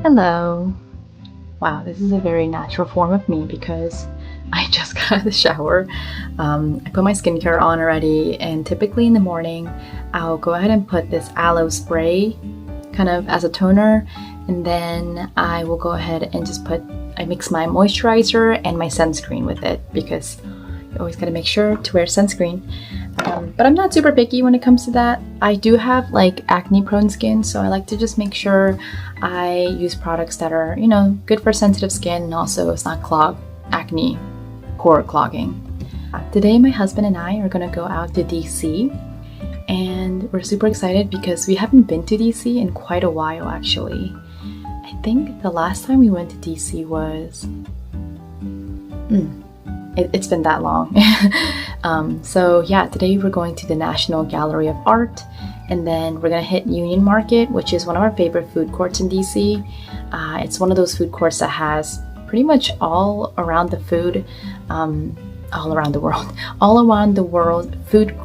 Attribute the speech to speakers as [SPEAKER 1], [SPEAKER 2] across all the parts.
[SPEAKER 1] Hello. Wow, this is a very natural form of me because I just got out of the shower. I put my skincare on already, and typically in the morning, I'll go ahead and put this aloe spray kind of as a toner, and then I will go ahead and I mix my moisturizer and my sunscreen with it because you always gotta make sure to wear sunscreen. But I'm not super picky when it comes to that. I do have like acne prone skin, so I like to just make sure I use products that are, good for sensitive skin and also it's not acne, pore clogging. Today, my husband and I are gonna go out to DC, and we're super excited because we haven't been to DC in quite a while actually. I think the last time we went to DC was it's been that long. So yeah, today we're going to the National Gallery of Art, and then we're gonna hit Union Market, which is one of our favorite food courts in DC. It's one of those food courts that has pretty much all around the world food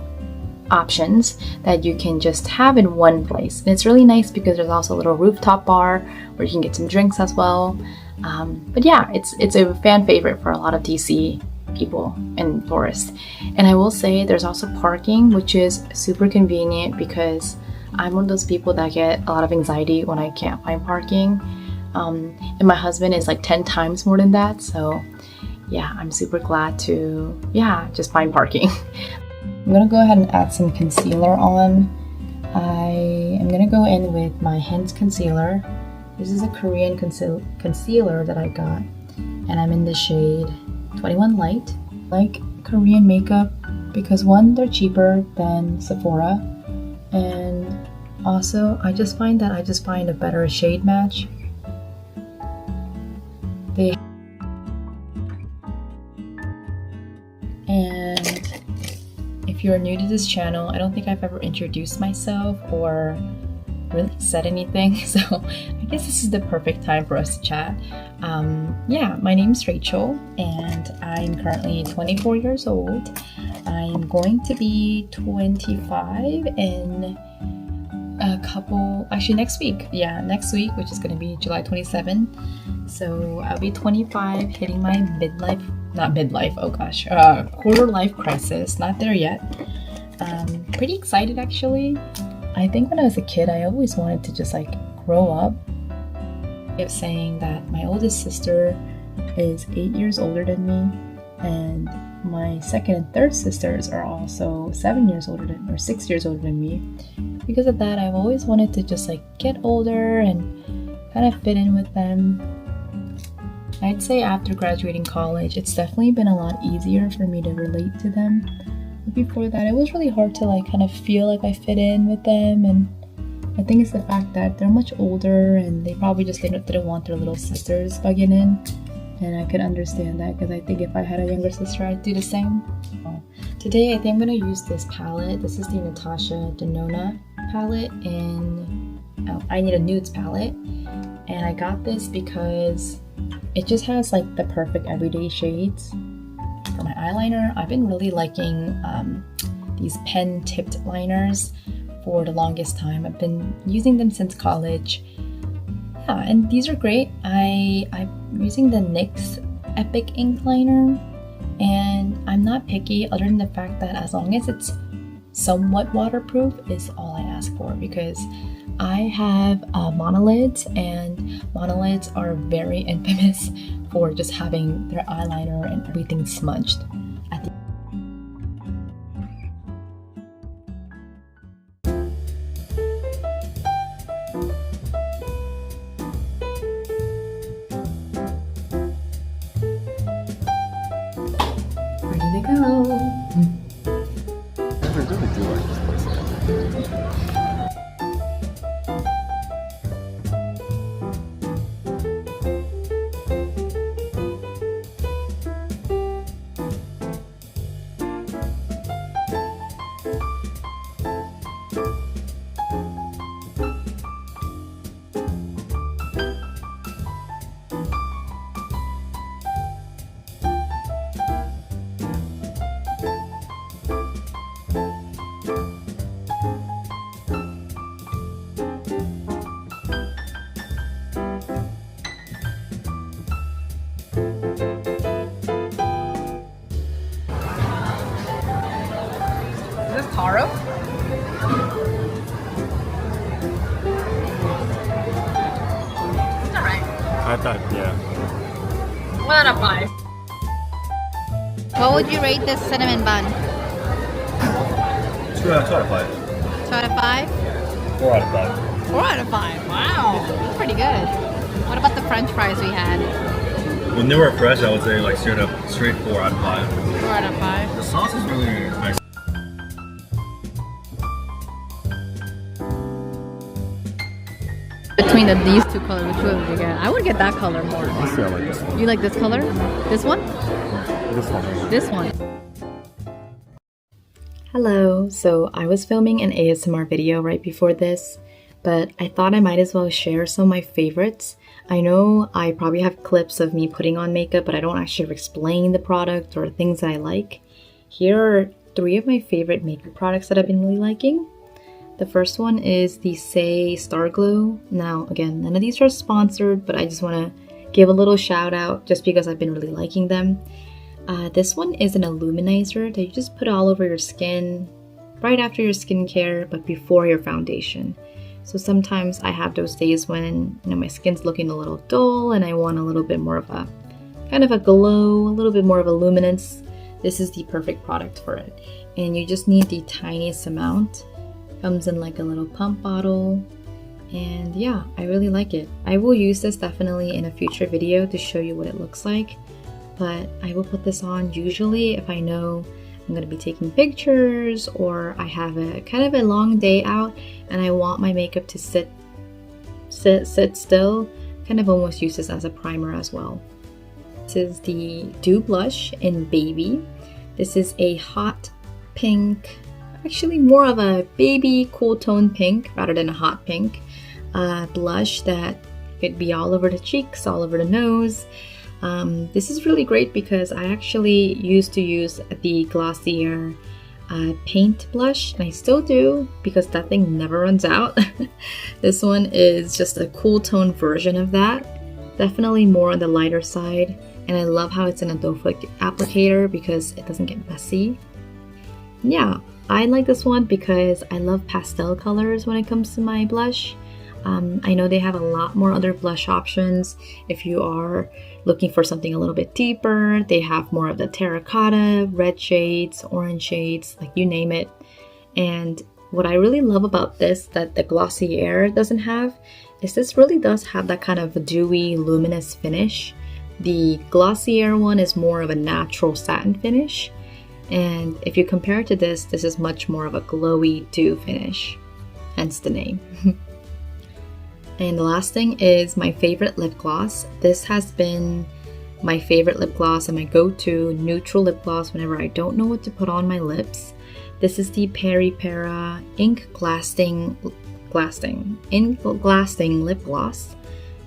[SPEAKER 1] options that you can just have in one place. And it's really nice because there's also a little rooftop bar where you can get some drinks as well. But yeah, it's a fan favorite for a lot of DC people and tourists. And I will say there's also parking, which is super convenient because I'm one of those people that get a lot of anxiety when I can't find parking. And my husband is like 10 times more than that. So yeah, I'm super glad to, just find parking. I'm gonna go ahead and add some concealer on. I am gonna go in with my Hint concealer. This is a Korean concealer that I got, and I'm in the shade 21 Light. I like Korean makeup because one, they're cheaper than Sephora, and also I just find a better shade match. And if you're new to this channel, I don't think I've ever introduced myself or really said anything, so I guess this is the perfect time for us to chat. My name's Rachel, and I'm currently 24 years old. I'm going to be 25 in next week. Yeah, next week, which is going to be July 27. So I'll be 25, hitting my quarter life crisis. Not there yet. Pretty excited actually. I think when I was a kid, I always wanted to just grow up. I kept saying that my oldest sister is 8 years older than me, and my second and third sisters are also 6 years older than me. Because of that, I've always wanted to just get older and kind of fit in with them. I'd say after graduating college, it's definitely been a lot easier for me to relate to them. But before that, it was really hard to kind of feel like I fit in with them, and I think it's the fact that they're much older and they probably just didn't want their little sisters bugging in. And I could understand that because I think if I had a younger sister, I'd do the same. Today, I think I'm going to use this palette. This is the Natasha Denona palette in I Need a Nudes palette. And I got this because it just has the perfect everyday shades. For my eyeliner, I've been really liking these pen tipped liners for the longest time. I've been using them since college. Yeah, and these are great. I'm using the NYX Epic Ink Liner, and I'm not picky other than the fact that as long as it's somewhat waterproof is all I ask for, because I have monolids, and monolids are very infamous for just having their eyeliner and everything smudged. Ready to go.
[SPEAKER 2] I really do like this place. I thought, yeah.
[SPEAKER 1] 1 out of 5.
[SPEAKER 3] What would you rate this cinnamon bun?
[SPEAKER 2] 2 out of 5.
[SPEAKER 3] 2 out of 5?
[SPEAKER 2] 4 out of 5.
[SPEAKER 3] 4 out of 5. Wow, that's pretty good. What about the French fries we had?
[SPEAKER 2] When they were fresh, I would say like straight 4 out of 5.
[SPEAKER 3] 4 out of 5.
[SPEAKER 2] The sauce is really nice.
[SPEAKER 3] Between these two colors, which one would you get? I would get that color more.
[SPEAKER 2] Honestly, I like this one.
[SPEAKER 3] You like this color? This one?
[SPEAKER 2] This one.
[SPEAKER 3] This one.
[SPEAKER 1] Hello, so I was filming an ASMR video right before this, but I thought I might as well share some of my favorites. I know I probably have clips of me putting on makeup, but I don't actually explain the product or things that I like. Here are 3 of my favorite makeup products that I've been really liking. The first one is the Saie Star Glow. Now, again, none of these are sponsored, but I just want to give a little shout out just because I've been really liking them. This one is an illuminizer that you just put all over your skin right after your skincare, but before your foundation. So sometimes I have those days when my skin's looking a little dull and I want a little bit more of a kind of a glow, a little bit more of a luminance. This is the perfect product for it. And you just need the tiniest amount. Comes in like a little pump bottle, and yeah, I really like it. I will use this definitely in a future video to show you what it looks like, but I will put this on usually if I know I'm going to be taking pictures or I have a kind of a long day out and I want my makeup to sit still. Kind of almost use this as a primer as well. This is the Dew Blush in Baby. This is a hot pink, actually more of a baby cool tone pink rather than a hot pink blush that could be all over the cheeks, all over the nose. This is really great because I actually used to use the Glossier paint blush, and I still do because that thing never runs out. This one is just a cool tone version of that, definitely more on the lighter side, and I love how it's in a doe foot applicator because it doesn't get messy. Yeah, I like this one because I love pastel colors when it comes to my blush. I know they have a lot more other blush options. If you are looking for something a little bit deeper, they have more of the terracotta, red shades, orange shades, like you name it. And what I really love about this that the Glossier doesn't have is this really does have that kind of dewy, luminous finish. The Glossier one is more of a natural satin finish. And if you compare it to this, this is much more of a glowy dew finish, hence the name. And the last thing is my favorite lip gloss. This has been my favorite lip gloss and my go-to neutral lip gloss whenever I don't know what to put on my lips. This is the Peri Para Ink Glasting Lip Gloss.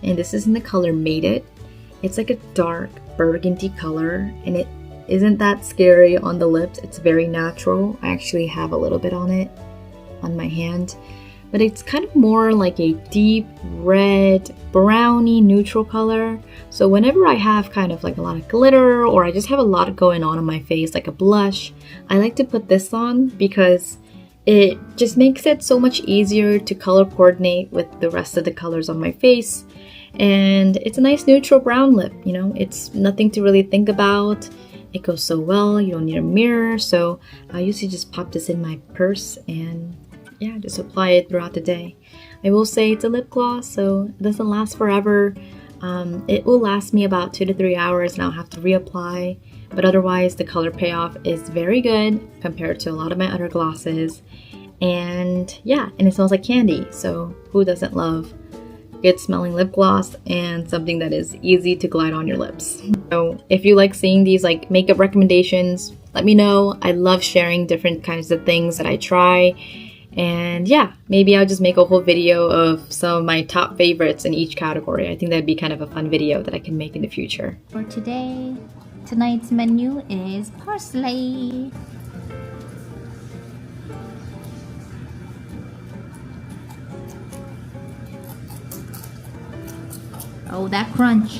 [SPEAKER 1] And this is in the color Made It. It's like a dark burgundy color and it isn't that scary on the lips. It's very natural. I actually have a little bit on it on my hand, but it's kind of more like a deep red browny neutral color. So whenever I have kind of like a lot of glitter or I just have a lot going on my face, like a blush, I like to put this on because it just makes it so much easier to color coordinate with the rest of the colors on my face. And it's a nice neutral brown lip, it's nothing to really think about. It goes so well, you don't need a mirror, so I usually just pop this in my purse and yeah, just apply it throughout the day. I will say it's a lip gloss, so it doesn't last forever. It will last me about 2 to 3 hours and I'll have to reapply, but otherwise the color payoff is very good compared to a lot of my other glosses. And yeah, and it smells like candy, so who doesn't love good smelling lip gloss and something that is easy to glide on your lips. So if you like seeing these like makeup recommendations, let me know. I love sharing different kinds of things that I try. And yeah, maybe I'll just make a whole video of some of my top favorites in each category. I think that'd be kind of a fun video that I can make in the future.
[SPEAKER 3] For today, tonight's menu is parsley. Oh, that crunch.